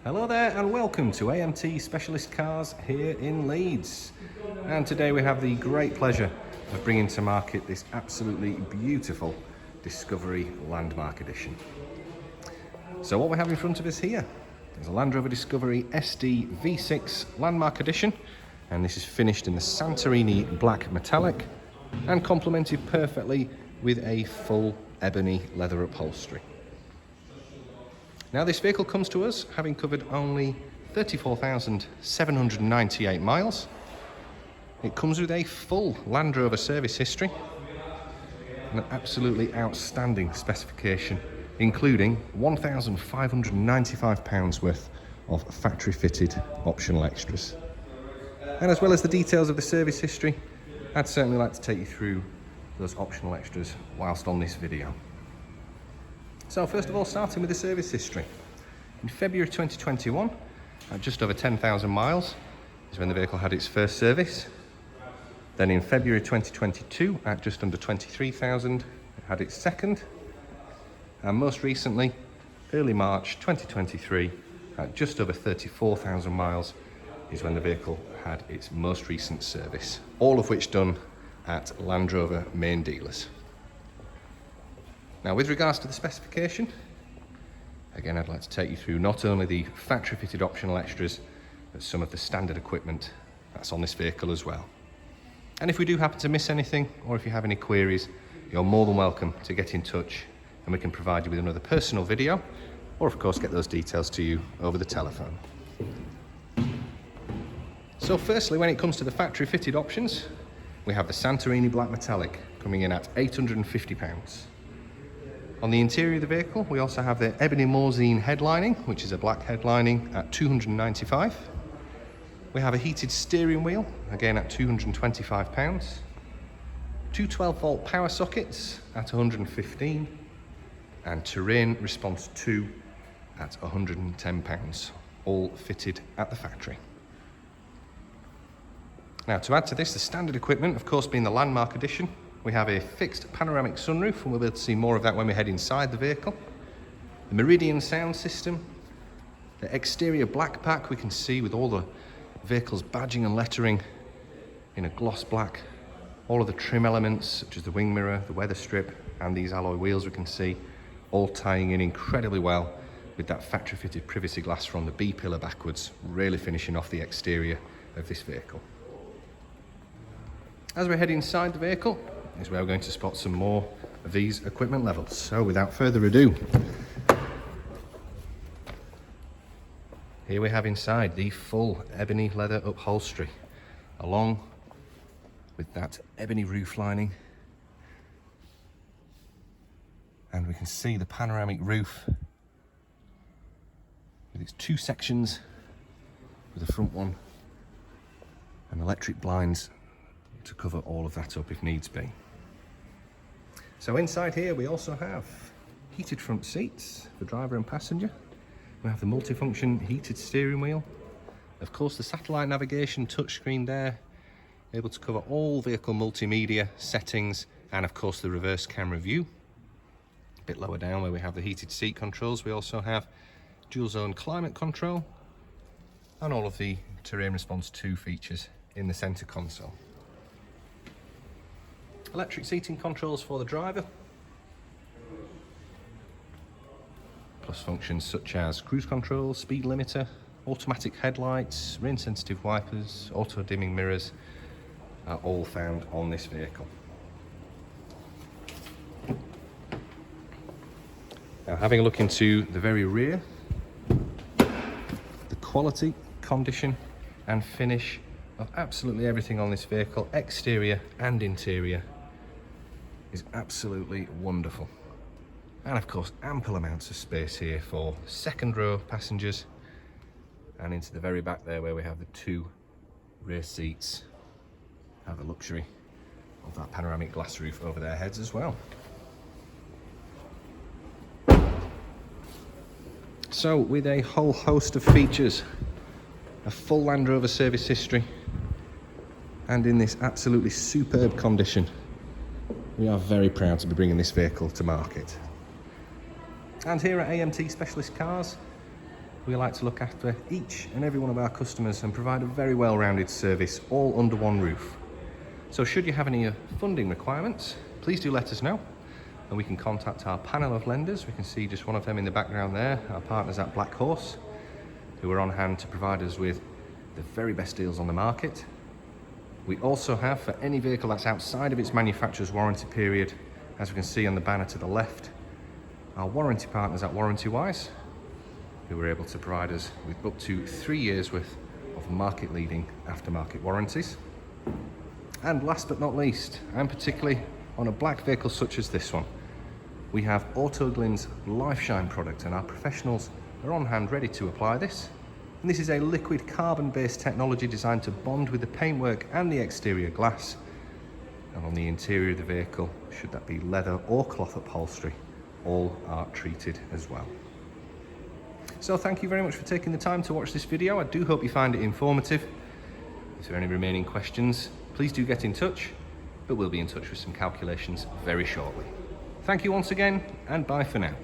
Hello there and welcome to AMT Specialist Cars here in Leeds. And today we have the great pleasure of bringing to market this absolutely beautiful Discovery Landmark Edition. So what we have in front of us here is a Land Rover Discovery SDV6 Landmark Edition, and this is finished in the Santorini Black metallic and complemented perfectly with a full ebony leather upholstery. Now this vehicle comes to us having covered only 34,798 miles. It comes with a full Land Rover service history and an absolutely outstanding specification, including £1,595 worth of factory fitted optional extras. And as well as the details of the service history, I'd certainly like to take you through those optional extras whilst on this video. So first of all, starting with the service history. In February 2021, at just over 10,000 miles, is when the vehicle had its first service. Then in February 2022, at just under 23,000, it had its second. And most recently, early March 2023, at just over 34,000 miles, is when the vehicle had its most recent service. All of which done at Land Rover main dealers. Now with regards to the specification, again I'd like to take you through not only the factory fitted optional extras, but some of the standard equipment that's on this vehicle as well. And if we do happen to miss anything, or if you have any queries, you're more than welcome to get in touch and we can provide you with another personal video, or of course get those details to you over the telephone. So firstly, when it comes to the factory fitted options, we have the Santorini Black metallic coming in at £850. On the interior of the vehicle, we also have the Ebony Morzine headlining, which is a black headlining at £295. We have a heated steering wheel, again at £225. Two 12-volt power sockets at £115, and terrain response 2 at £110, all fitted at the factory. Now to add to this, the standard equipment, of course, being the Landmark Edition, we have a fixed panoramic sunroof, and we'll be able to see more of that when we head inside the vehicle. The Meridian Sound system, the exterior black pack we can see with all the vehicle's badging and lettering in a gloss black. All of the trim elements, such as the wing mirror, the weather strip, and these alloy wheels we can see, all tying in incredibly well with that factory fitted privacy glass from the B pillar backwards, really finishing off the exterior of this vehicle. As we head inside the vehicle, is where we're going to spot some more of these equipment levels. So without further ado, here we have inside the full ebony leather upholstery, along with that ebony roof lining. And we can see the panoramic roof with its two sections, with the front one and electric blinds to cover all of that up if needs be. So inside here we also have heated front seats for driver and passenger. We have the multifunction heated steering wheel. Of course the satellite navigation touchscreen there, able to cover all vehicle multimedia settings, and of course the reverse camera view. A bit lower down where we have the heated seat controls, we also have dual zone climate control and all of the terrain response 2 features in the center console. Electric seating controls for the driver, plus functions such as cruise control, speed limiter, automatic headlights, rain sensitive wipers, auto dimming mirrors are all found on this vehicle. Now having a look into the very rear, the quality, condition and finish of absolutely everything on this vehicle, exterior and interior, is absolutely wonderful. And of course ample amounts of space here for second row passengers, and into the very back there where we have the 2 rear seats have the luxury of that panoramic glass roof over their heads as well. So with a whole host of features, a full Land Rover service history, and in this absolutely superb condition, we are very proud to be bringing this vehicle to market. And here at AMT Specialist Cars, We like to look after each and every one of our customers and provide a very well-rounded service all under one roof. So should you have any funding requirements, please do let us know and we can contact our panel of lenders. We can see just one of them in the background there, our partners at Black Horse, who are on hand to provide us with the very best deals on the market. We also have, for any vehicle that's outside of its manufacturer's warranty period, as we can see on the banner to the left, our warranty partners at Warranty Wise, who were able to provide us with up to 3 years worth of market-leading aftermarket warranties. And last but not least, and particularly on a black vehicle such as this one, we have Autoglynn's Lifeshine product, and our professionals are on hand ready to apply this. And this is a liquid carbon-based technology designed to bond with the paintwork and the exterior glass. And on the interior of the vehicle, should that be leather or cloth upholstery, all are treated as well. So thank you very much for taking the time to watch this video. I do hope you find it informative. If there are any remaining questions, please do get in touch, but we'll be in touch with some calculations very shortly. Thank you once again, and bye for now.